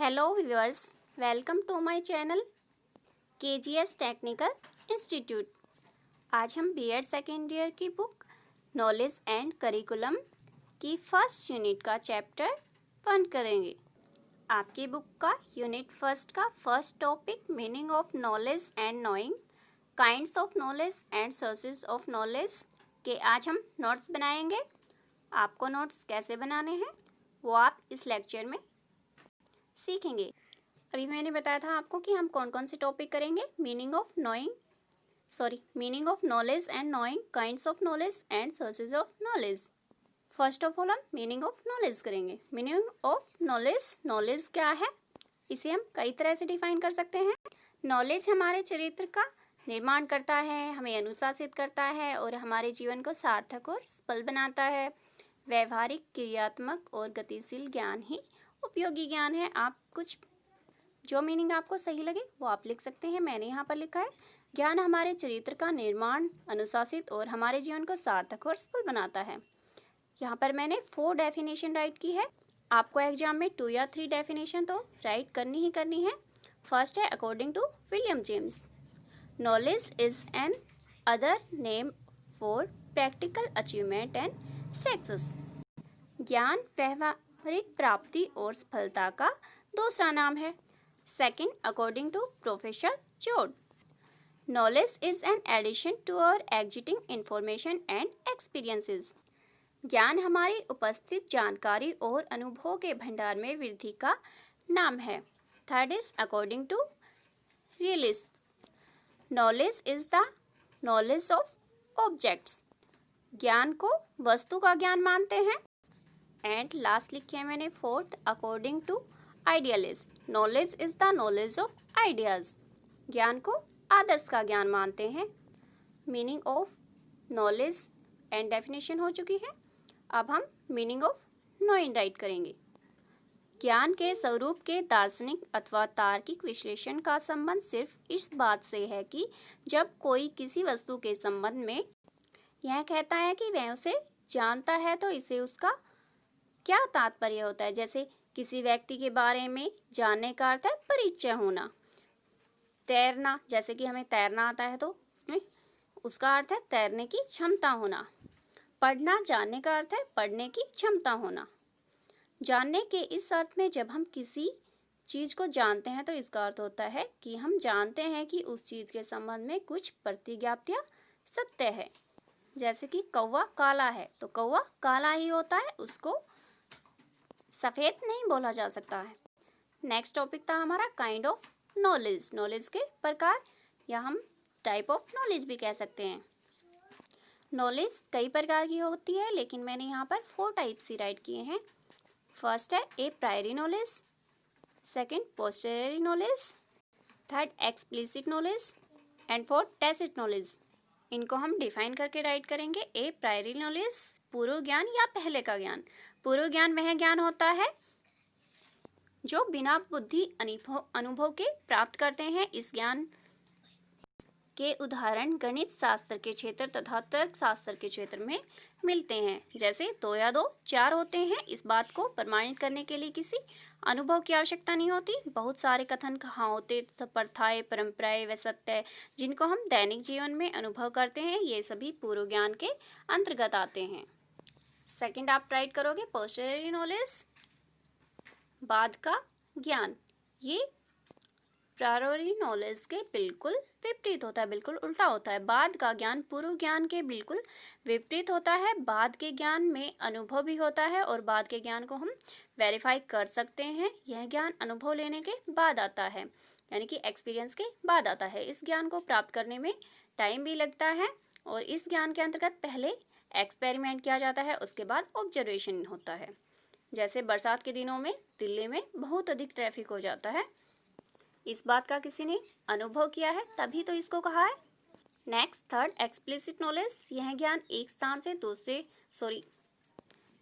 Hello viewers, welcome to my channel KGS technical institute. आज हम BEd second year की book knowledge and curriculum की first unit का chapter 1 करेंगे। आपकी बुक का यूनिट फर्स्ट का first topic meaning of knowledge and knowing, kinds of knowledge and sources of knowledge के आज हम नोट्स बनाएंगे। आपको नोट्स कैसे बनाने हैं वो आप इस लेक्चर में सीखेंगे। अभी मैंने बताया था आपको कि हम कौन कौन से टॉपिक करेंगे। Meaning of knowledge and knowing, kinds of knowledge and sources of knowledge. First of all हम मीनिंग ऑफ नॉलेज करेंगे। मीनिंग ऑफ नॉलेज क्या है, इसे हम कई तरह से डिफाइन कर सकते हैं। नॉलेज हमारे चरित्र का निर्माण करता है, हमें अनुशासित करता है और हमारे जीवन को सार्थक और सफल बनाता है। व्यवहारिक, क्रियात्मक और गतिशील ज्ञान ही उपयोगी ज्ञान है। आप कुछ जो मीनिंग आपको सही लगे वो आप लिख सकते हैं। मैंने यहाँ पर लिखा है ज्ञान हमारे चरित्र का निर्माण, अनुशासित और हमारे जीवन को सार्थक और सफल बनाता है। यहाँ पर मैंने 4 डेफिनेशन राइट की है। आपको एग्जाम में 2 या 3 डेफिनेशन तो राइट करनी ही करनी है। फर्स्ट है according to William James, knowledge is another name for practical achievement and success. ज्ञान व्यवहारिक प्राप्ति और सफलता का दूसरा नाम है। Second, according to professor Joad, knowledge is an addition to our existing information and experiences. ज्ञान हमारी उपस्थित जानकारी और अनुभव के भंडार में वृद्धि का नाम है। Third is according to realist, knowledge is the knowledge of objects. ज्ञान को वस्तु का ज्ञान मानते हैं। एंड लास्ट लिखी है मैंने fourth, according to idealist, knowledge is the knowledge of ideas. ज्ञान को आदर्श का ज्ञान मानते हैं। Meaning of knowledge and definition हो चुकी है। अब हम मीनिंग ऑफ नोइंग राइट करेंगे। ज्ञान के स्वरूप के दार्शनिक अथवा तार्किक विश्लेषण का संबंध सिर्फ इस बात से है कि जब कोई किसी वस्तु के संबंध में यह कहता है कि वह उसे जानता है तो इसे उसका क्या तात्पर्य होता है। जैसे किसी व्यक्ति के बारे में जानने का अर्थ है परिचय होना। तैरना, जैसे कि हमें तैरना आता है तो उसमें उसका अर्थ है तैरने की क्षमता होना। पढ़ना, जानने का अर्थ है पढ़ने की क्षमता होना। जानने के इस अर्थ में जब हम किसी चीज को जानते हैं तो इसका अर्थ होता है कि हम जानते हैं कि उस चीज के संबंध में कुछ प्रतिज्ञाप्तियां सत्य है। जैसे कि कौवा काला है तो कौवा काला ही होता है, उसको सफेद नहीं बोला जा सकता है। नेक्स्ट टॉपिक था हमारा काइंड ऑफ नॉलेज, नॉलेज के प्रकार या हम टाइप ऑफ नॉलेज भी कह सकते हैं। नॉलेज कई प्रकार की होती है लेकिन मैंने यहाँ पर 4 टाइप्स ही राइट किए हैं। फर्स्ट है a priori knowledge, second posteriori knowledge, third explicit knowledge and fourth tacit knowledge. इनको हम डिफाइन करके राइट करेंगे। ए प्रायरी नॉलेज, पूर्व ज्ञान या पहले का ज्ञान। पूर्व ज्ञान वह ज्ञान होता है जो बिना बुद्धि अनुभव के प्राप्त करते हैं। इस ज्ञान के उदाहरण गणित शास्त्र के क्षेत्र तथा तर्क शास्त्र के क्षेत्र में मिलते हैं। जैसे 2 या 2 4 होते हैं। इस बात को प्रमाणित करने के लिए किसी अनुभव की आवश्यकता नहीं होती। बहुत सारे कथन, कहावतें, प्रथाएं, परंपराएं व सत्य जिनको हम दैनिक जीवन में अनुभव करते हैं, ये सभी पूर्व ज्ञान के अंतर्गत आते हैं। सेकंड आप राइट करोगे पोस्टेरियरी नॉलेज, बाद का ज्ञान। ये प्रायरी नॉलेज के बिल्कुल विपरीत होता है, बिल्कुल उल्टा होता है। बाद का ज्ञान पूर्व ज्ञान के बिल्कुल विपरीत होता है। बाद के ज्ञान में अनुभव भी होता है और बाद के ज्ञान को हम वेरीफाई कर सकते हैं। यह ज्ञान अनुभव लेने के बाद आता है, यानी कि एक्सपीरियंस के बाद आता है। इस ज्ञान को प्राप्त करने में टाइम भी लगता है और इस ज्ञान के अंतर्गत पहले एक्सपेरिमेंट किया जाता है, उसके बाद ऑब्जर्वेशन होता है। जैसे बरसात के दिनों में दिल्ली में बहुत अधिक ट्रैफिक हो जाता है, इस बात का किसी ने अनुभव किया है तभी तो इसको कहा है। नेक्स्ट थर्ड एक्सप्लिसिट नॉलेज, यह ज्ञान एक स्थान से दूसरे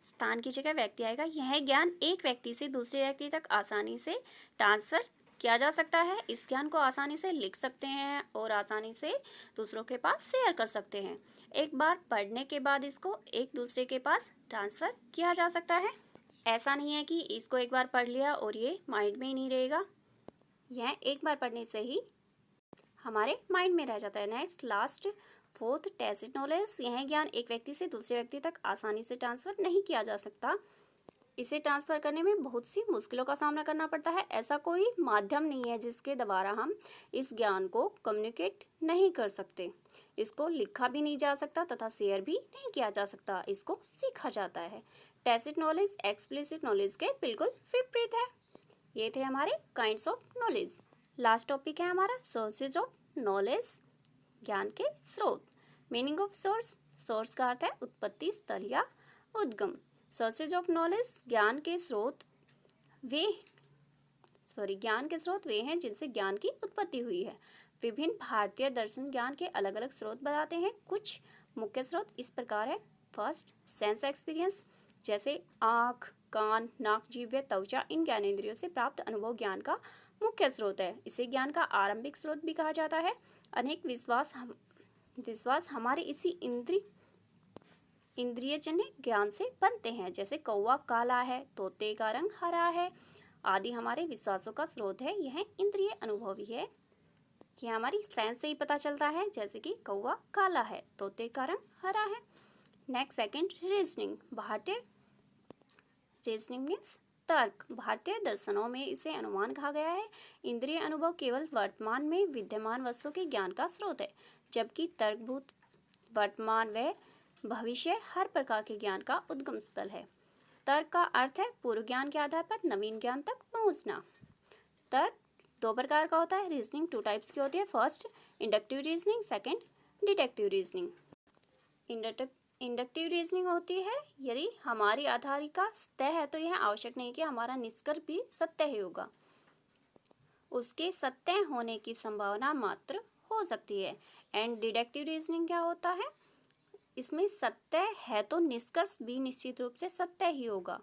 स्थान की जगह व्यक्ति आएगा। यह ज्ञान एक व्यक्ति से दूसरे व्यक्ति तक आसानी से ट्रांसफर किया जा सकता है। इस ज्ञान को आसानी से लिख सकते हैं और आसानी से दूसरों के पास शेयर कर सकते हैं। एक बार पढ़ने के बाद इसको एक दूसरे के पास ट्रांसफर किया जा सकता है। ऐसा नहीं है कि इसको एक बार पढ़ लिया और ये माइंड में ही नहीं रहेगा, यह एक बार पढ़ने से ही हमारे माइंड में रह जाता है। Next last fourth tacit knowledge, यह ज्ञान एक व्यक्ति से दूसरे व्यक्ति तक आसानी से ट्रांसफर नहीं किया जा सकता। इसे ट्रांसफर करने में बहुत सी मुश्किलों का सामना करना पड़ता है। ऐसा कोई माध्यम नहीं है जिसके द्वारा हम इस ज्ञान को कम्युनिकेट नहीं कर सकते। इसको लिखा भी नहीं जा सकता तथा शेयर भी नहीं किया जा सकता, इसको सीखा जाता है। टैसिट नॉलेज एक्सप्लिसिट नॉलेज के बिल्कुल विपरीत है। ये थे हमारे kinds of knowledge. Last topic है हमारा सोर्सेज ऑफ नॉलेज, ज्ञान के स्रोत। मीनिंग ऑफ सोर्स, सोर्स का अर्थ है उत्पत्ति स्थल या उद्गम। सोर्सेज ऑफ नॉलेज, ज्ञान के स्रोत वे हैं जिनसे ज्ञान की उत्पत्ति हुई है। विभिन्न भारतीय दर्शन ज्ञान के अलग अलग स्रोत बताते हैं। कुछ मुख्य स्रोत इस प्रकार है। फर्स्ट, सेंस एक्सपीरियंस, जैसे आँख, कान, नाक, जीभ, त्वचा, इन ज्ञानेंद्रियों से प्राप्त अनुभव ज्ञान का मुख्य स्रोत है। इसे ज्ञान का आरंभिक स्रोत भी कहा जाता है। अनेक विश्वास हमारे इसी इंद्रियजन्य ज्ञान से बनते हैं, जैसे कौवा काला है, तोते का रंग हरा है आदि हमारे विश्वासों का स्रोत है। यह इंद्रिय अनुभव ही है, यह हमारी सेंस से ही पता चलता है, जैसे कि कौवा काला है, तोते का रंग हरा है। Next second, reasoning. Reasoning means तर्क। भारतीय दर्शनों में इसे अनुमान कहा गया है। इंद्रिय अनुभव केवल वर्तमान में विद्यमान वस्तु के ज्ञान का स्रोत है, जबकि तर्कभूत वर्तमान व भविष्य हर प्रकार के ज्ञान का उद्गम स्थल है। तर्क का अर्थ है पूर्व ज्ञान के आधार पर नवीन ज्ञान तक पहुंचना। तर्क दो प्रकार का होता है। रीजनिंग टू टाइप्स की होती है। First, inductive reasoning, second, deductive reasoning. Inductive reasoning होती है यदि हमारी आधारिका सत्य है तो यह आवश्यक नहीं कि हमारा निष्कर्ष भी सत्य ही होगा, उसके सत्य होने की संभावना मात्र हो सकती है। एंड डिडक्टिव रीजनिंग क्या होता है, इसमें सत्य है तो निष्कर्ष भी निश्चित रूप से सत्य ही होगा।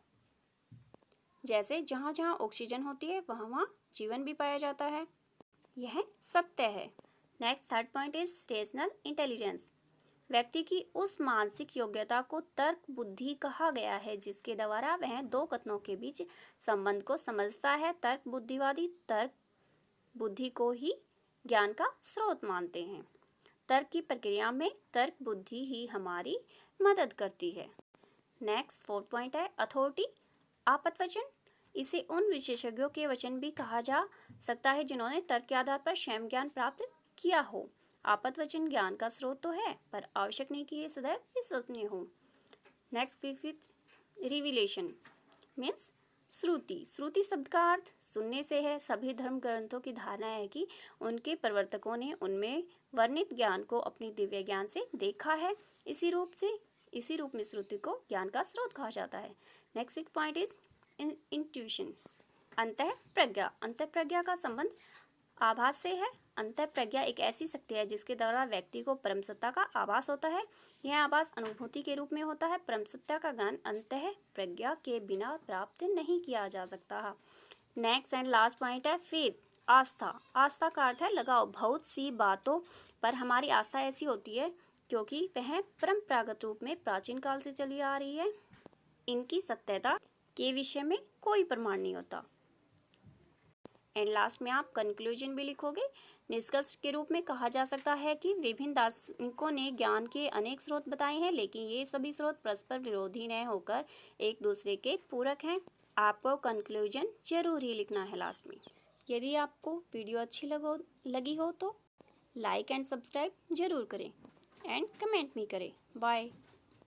जैसे जहाँ जहाँ ऑक्सीजन होती है वहाँ वहाँ जीवन भी पाया जाता है, यह सत्य है। Next third point is rational intelligence. व्यक्ति की उस मानसिक योग्यता को तर्क बुद्धि कहा गया है जिसके द्वारा वह दो कथनों के बीच संबंध को समझता है। तर्क बुद्धिवादी तर्क बुद्धि को ही ज्ञान का स्रोत मानते हैं। तर्क की प्रक्रिया में तर्क बुद्धि ही हमारी मदद करती है। नेक्स्ट फोर्थ पॉइंट है अथॉरिटी, आपतवचन। इसे उन विशेषज्ञों के वचन भी कहा जा सकता है जिन्होंने तर्क के आधार पर स्वयं ज्ञान प्राप्त किया हो। आपतवचन ज्ञान का स्रोत तो है, पर आवश्यक नहीं कि ये सदैव विश्वसनीय हो। नेक्स्ट फिफ्थ, रिविलेशन मीन्स श्रुति। श्रुति शब्द का अर्थ सुनने से है। सभी धर्म ग्रंथों की धारणा है कि उनके प्रवर्तकों ने उनमें वर्णित ज्ञान को अपनी दिव्य ज्ञान से देखा है। इसी रूप में श्रुति को ज्ञान का स्रोत कहा जाता है। नेक्स्ट पॉइंट इज इंट्यूशन, अंतःप्रज्ञा। अंतःप्रज्ञा का संबंध आभास से है। अंतःप्रज्ञा एक ऐसी शक्ति है जिसके द्वारा व्यक्ति को परम सत्ता का आभास होता है। यह आभास अनुभूति के रूप में होता है। परम सत्ता का ज्ञान अंतःप्रज्ञा के बिना प्राप्त नहीं किया जा सकता। नेक्स्ट एंड लास्ट पॉइंट है फेथ, आस्था। आस्था का अर्थ है लगाव। बहुत सी बातों पर हमारी आस्था ऐसी होती है क्योंकि वह परंपरागत रूप में प्राचीन काल से चली आ रही है। इनकी सत्यता के विषय में कोई प्रमाण नहीं होता। एंड लास्ट में आप कंक्लूजन भी लिखोगे। निष्कर्ष के रूप में कहा जा सकता है कि विभिन्न दार्शनिकों ने ज्ञान के अनेक स्रोत बताए हैं, लेकिन ये सभी स्रोत परस्पर विरोधी न होकर एक दूसरे के पूरक हैं। आपको कंक्लूजन जरूर ही लिखना है लास्ट में। यदि आपको वीडियो अच्छी लगी हो तो लाइक एंड सब्सक्राइब जरूर करें एंड कमेंट भी करें। बाय।